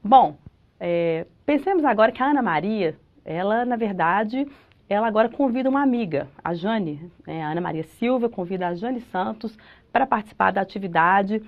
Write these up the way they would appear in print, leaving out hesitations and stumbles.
Bom, pensemos agora que a Ana Maria, ela, na verdade, ela agora convida uma amiga, a Jane, a Ana Maria Silva, convida a Jane Santos para participar da atividade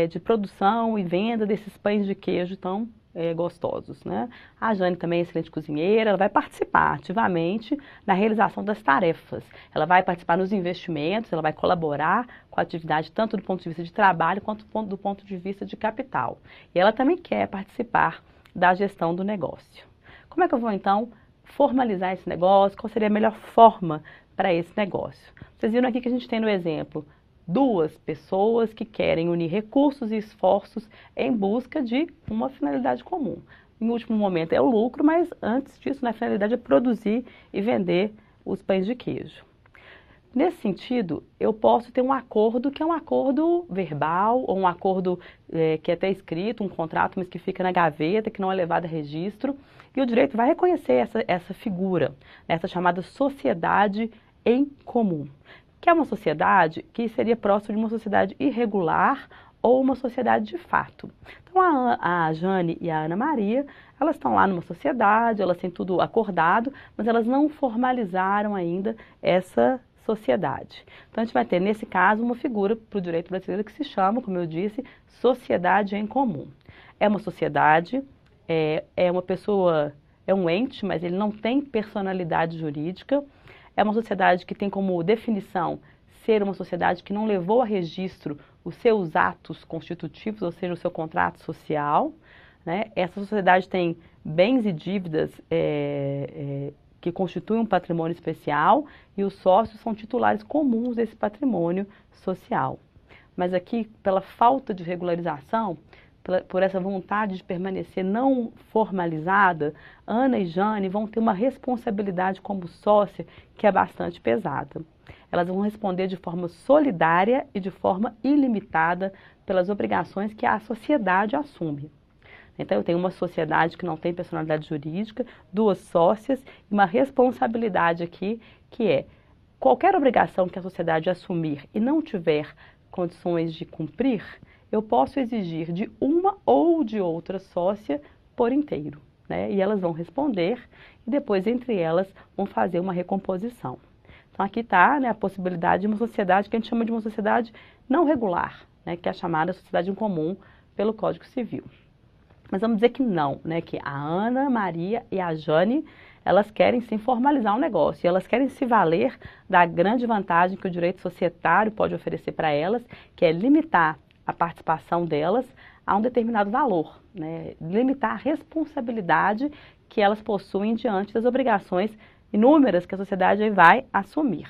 de produção e venda desses pães de queijo tão gostosos, né? A Jane também é excelente cozinheira, ela vai participar ativamente na realização das tarefas. Ela vai participar nos investimentos, ela vai colaborar com a atividade tanto do ponto de vista de trabalho quanto do ponto de vista de capital. E ela também quer participar da gestão do negócio. Como é que eu vou então formalizar esse negócio? Qual seria a melhor forma para esse negócio? Vocês viram aqui que a gente tem no exemplo duas pessoas que querem unir recursos e esforços em busca de uma finalidade comum. Em último momento é o lucro, mas antes disso, a finalidade é produzir e vender os pães de queijo. Nesse sentido, eu posso ter um acordo que é um acordo verbal, ou um acordo que é até escrito, um contrato, mas que fica na gaveta, que não é levado a registro, e o direito vai reconhecer essa figura, essa chamada sociedade em comum, que é uma sociedade que seria próxima de uma sociedade irregular ou uma sociedade de fato. Então a Jane e a Ana Maria, elas estão lá numa sociedade, elas têm tudo acordado, mas elas não formalizaram ainda essa sociedade. Então a gente vai ter nesse caso uma figura para o direito brasileiro que se chama, como eu disse, sociedade em comum. É uma sociedade, é uma pessoa, é um ente, mas ele não tem personalidade jurídica. É uma sociedade que tem como definição ser uma sociedade que não levou a registro os seus atos constitutivos, ou seja, o seu contrato social, né? Essa sociedade tem bens e dívidas que constituem um patrimônio especial e os sócios são titulares comuns desse patrimônio social. Mas aqui, pela falta de regularização, por essa vontade de permanecer não formalizada, Ana e Jane vão ter uma responsabilidade como sócia que é bastante pesada. Elas vão responder de forma solidária e de forma ilimitada pelas obrigações que a sociedade assume. Então, eu tenho uma sociedade que não tem personalidade jurídica, duas sócias e uma responsabilidade aqui que é qualquer obrigação que a sociedade assumir e não tiver condições de cumprir, eu posso exigir de uma ou de outra sócia por inteiro, né? E elas vão responder e depois entre elas vão fazer uma recomposição. Então aqui está, né, a possibilidade de uma sociedade que a gente chama de uma sociedade não regular, né, que é a chamada sociedade em comum pelo Código Civil. Mas vamos dizer que não, né, que a Ana, Maria e a Jane, elas querem sim formalizar um negócio, e elas querem se valer da grande vantagem que o direito societário pode oferecer para elas, que é limitar a participação delas a um determinado valor, né? Limitar a responsabilidade que elas possuem diante das obrigações inúmeras que a sociedade vai assumir.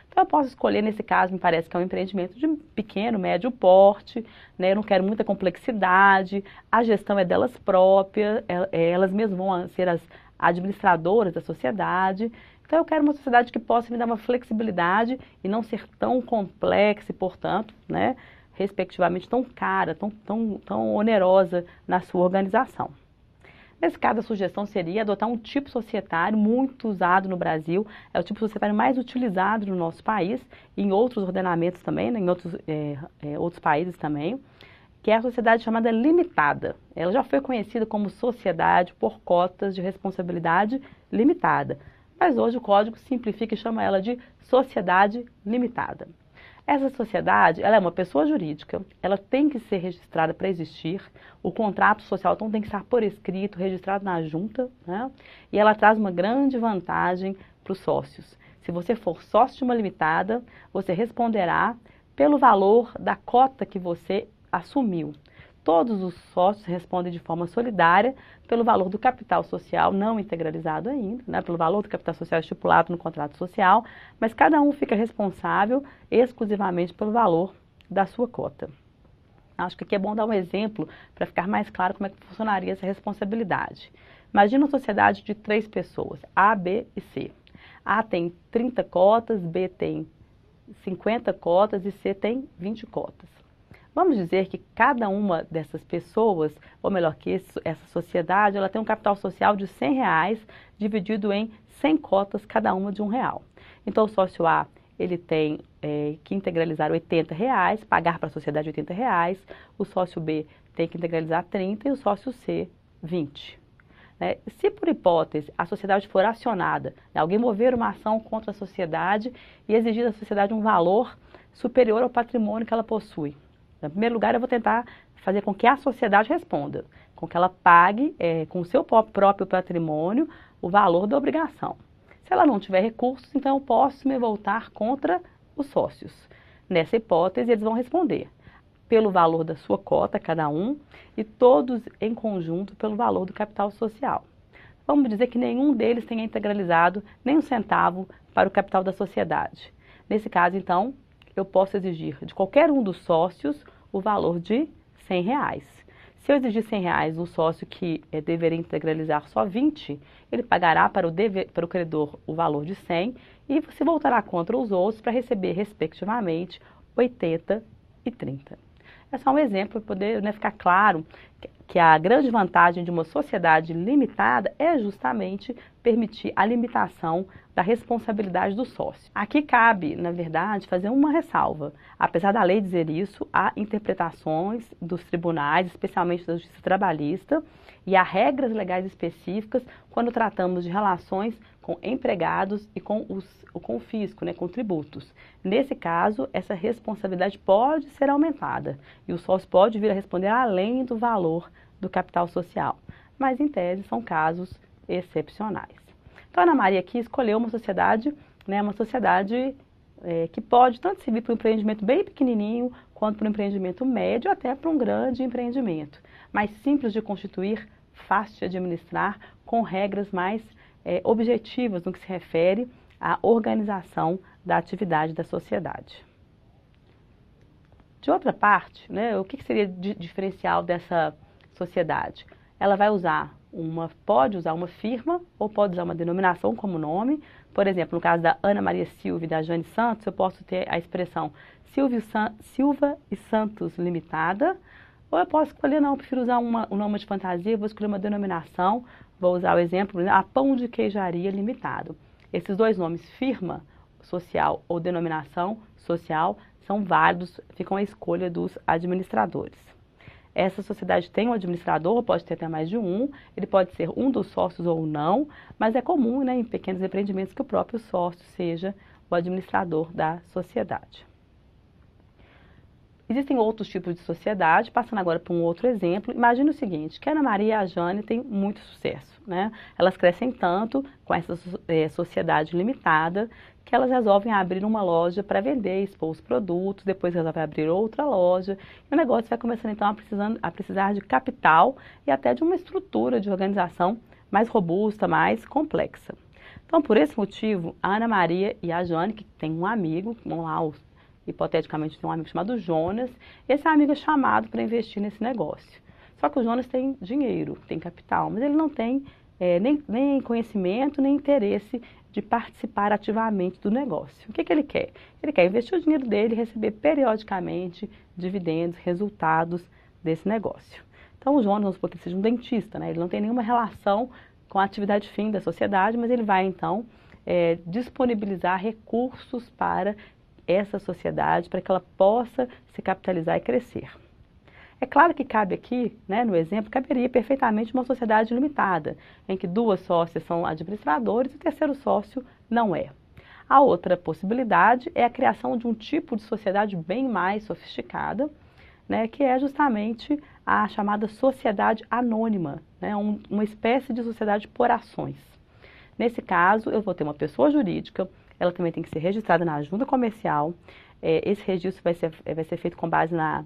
Então eu posso escolher, nesse caso, me parece que é um empreendimento de pequeno, médio porte, né? Eu não quero muita complexidade, a gestão é delas próprias, elas mesmas vão ser as administradoras da sociedade. Então eu quero uma sociedade que possa me dar uma flexibilidade e não ser tão complexa e, portanto, né, respectivamente tão cara, tão onerosa na sua organização. Nesse caso, a sugestão seria adotar um tipo societário muito usado no Brasil, é o tipo societário mais utilizado no nosso país, e em outros ordenamentos também, né, em outros países também, que é a sociedade chamada limitada. Ela já foi conhecida como sociedade por cotas de responsabilidade limitada, mas hoje o Código simplifica e chama ela de sociedade limitada. Essa sociedade, ela é uma pessoa jurídica, ela tem que ser registrada para existir, o contrato social então tem que estar por escrito, registrado na junta, né? E ela traz uma grande vantagem para os sócios. Se você for sócio de uma limitada, você responderá pelo valor da cota que você assumiu. Todos os sócios respondem de forma solidária pelo valor do capital social, não integralizado ainda, né, pelo valor do capital social estipulado no contrato social, mas cada um fica responsável exclusivamente pelo valor da sua cota. Acho que aqui é bom dar um exemplo para ficar mais claro como é que funcionaria essa responsabilidade. Imagina uma sociedade de 3 pessoas, A, B e C. A tem 30 cotas, B tem 50 cotas e C tem 20 cotas. Vamos dizer que cada uma dessas pessoas, ou melhor, que essa sociedade, ela tem um capital social de R$100 dividido em 100 cotas, cada uma de R$1. Então, o sócio A, ele tem que integralizar R$80, pagar para a sociedade R$80, o sócio B tem que integralizar 30 e o sócio C 20. Né? Se, por hipótese, a sociedade for acionada, né, alguém mover uma ação contra a sociedade e exigir da sociedade um valor superior ao patrimônio que ela possui. Em primeiro lugar, eu vou tentar fazer com que a sociedade responda, com que ela pague com o seu próprio patrimônio o valor da obrigação. Se ela não tiver recursos, então eu posso me voltar contra os sócios. Nessa hipótese, eles vão responder pelo valor da sua cota, cada um, e todos em conjunto pelo valor do capital social. Vamos dizer que nenhum deles tenha integralizado nem um centavo para o capital da sociedade. Nesse caso, então, eu posso exigir de qualquer um dos sócios o valor de R$100. Se eu exigir R$100 do sócio que deveria integralizar só 20, ele pagará para o credor o valor de 100 e se voltará contra os outros para receber, respectivamente, 80 e 30. É só um exemplo para poder ficar claro que a grande vantagem de uma sociedade limitada é justamente permitir a limitação da responsabilidade do sócio. Aqui cabe, na verdade, fazer uma ressalva. Apesar da lei dizer isso, há interpretações dos tribunais, especialmente da Justiça Trabalhista, e há regras legais específicas quando tratamos de relações com empregados e com o fisco, né, com tributos. Nesse caso, essa responsabilidade pode ser aumentada e o sócio pode vir a responder além do valor do capital social, mas em tese são casos excepcionais. Então, a Ana Maria aqui escolheu uma sociedade, né, que pode tanto servir para um empreendimento bem pequenininho, quanto para um empreendimento médio, até para um grande empreendimento. Mais simples de constituir, fácil de administrar, com regras mais objetivas no que se refere à organização da atividade da sociedade. De outra parte, né, o que seria diferencial dessa sociedade? Ela pode usar uma firma ou pode usar uma denominação como nome. Por exemplo, no caso da Ana Maria Silva e da Jane Santos, eu posso ter a expressão Silva e Santos Limitada, ou eu posso escolher, não, eu prefiro usar um nome de fantasia, vou escolher uma denominação, vou usar o exemplo, a Pão de Queijaria Limitado. Esses dois nomes, firma social ou denominação social, são válidos, ficam à escolha dos administradores. Essa sociedade tem um administrador, pode ter até mais de um, ele pode ser um dos sócios ou não, mas é comum, né, em pequenos empreendimentos que o próprio sócio seja o administrador da sociedade. Existem outros tipos de sociedade, passando agora para um outro exemplo. Imagine o seguinte, que a Ana Maria e a Jane têm muito sucesso, né? Elas crescem tanto com essa sociedade limitada que elas resolvem abrir uma loja para vender, expor os produtos, depois resolvem abrir outra loja e o negócio vai começando então a precisar de capital e até de uma estrutura de organização mais robusta, mais complexa. Então, por esse motivo, a Ana Maria e a Jane, que tem um amigo, vamos lá, hipoteticamente tem um amigo chamado Jonas, e esse amigo é chamado para investir nesse negócio. Só que o Jonas tem dinheiro, tem capital, mas ele não tem nem conhecimento, nem interesse de participar ativamente do negócio. O que ele quer? Ele quer investir o dinheiro dele e receber periodicamente dividendos, resultados desse negócio. Então o Jonas, vamos supor que ele seja um dentista, né? Ele não tem nenhuma relação com a atividade fim da sociedade, mas ele vai então disponibilizar recursos para essa sociedade, para que ela possa se capitalizar e crescer. É claro que cabe aqui, né, no exemplo, caberia perfeitamente uma sociedade limitada, em que duas sócias são administradores e o terceiro sócio não é. A outra possibilidade é a criação de um tipo de sociedade bem mais sofisticada, né, que é justamente a chamada sociedade anônima, né, uma espécie de sociedade por ações. Nesse caso, eu vou ter uma pessoa jurídica, ela também tem que ser registrada na junta comercial. Esse registro vai ser feito com base na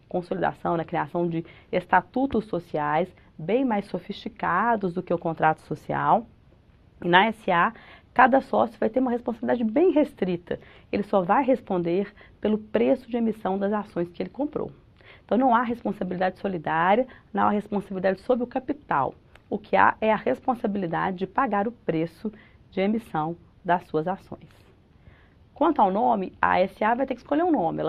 consolidação, na criação de estatutos sociais, bem mais sofisticados do que o contrato social. E na SA, cada sócio vai ter uma responsabilidade bem restrita. Ele só vai responder pelo preço de emissão das ações que ele comprou. Então não há responsabilidade solidária, não há responsabilidade sobre o capital. O que há é a responsabilidade de pagar o preço de emissão das suas ações. Quanto ao nome, a SA vai ter que escolher um nome.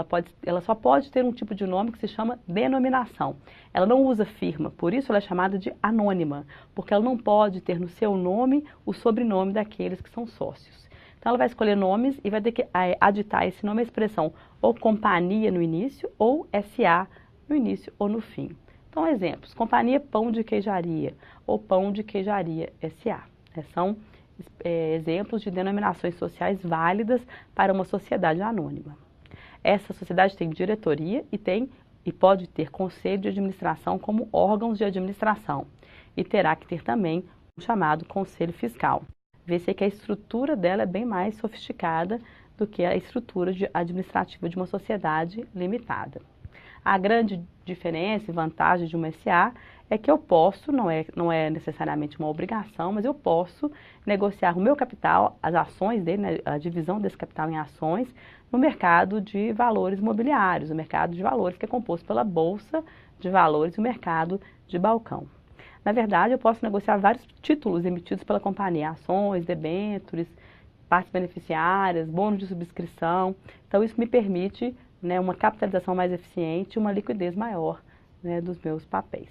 Ela só pode ter um tipo de nome que se chama denominação. Ela não usa firma, por isso ela é chamada de anônima, porque ela não pode ter no seu nome o sobrenome daqueles que são sócios. Então ela vai escolher nomes e vai ter que aditar esse nome à expressão ou companhia no início ou SA no início ou no fim. Então, exemplos, Companhia Pão de Queijaria ou Pão de Queijaria S.A. São exemplos de denominações sociais válidas para uma sociedade anônima. Essa sociedade tem diretoria e pode ter conselho de administração como órgãos de administração e terá que ter também o chamado conselho fiscal. Vê-se que a estrutura dela é bem mais sofisticada do que a estrutura administrativa de uma sociedade limitada. A grande diferença e vantagem de uma SA é que eu posso, não é necessariamente uma obrigação, mas eu posso negociar o meu capital, as ações dele, né, a divisão desse capital em ações, no mercado de valores imobiliários, o mercado de valores que é composto pela Bolsa de Valores e o mercado de balcão. Na verdade, eu posso negociar vários títulos emitidos pela companhia, ações, debêntures, partes beneficiárias, bônus de subscrição. Então, isso me permite, né, uma capitalização mais eficiente e uma liquidez maior, né, dos meus papéis.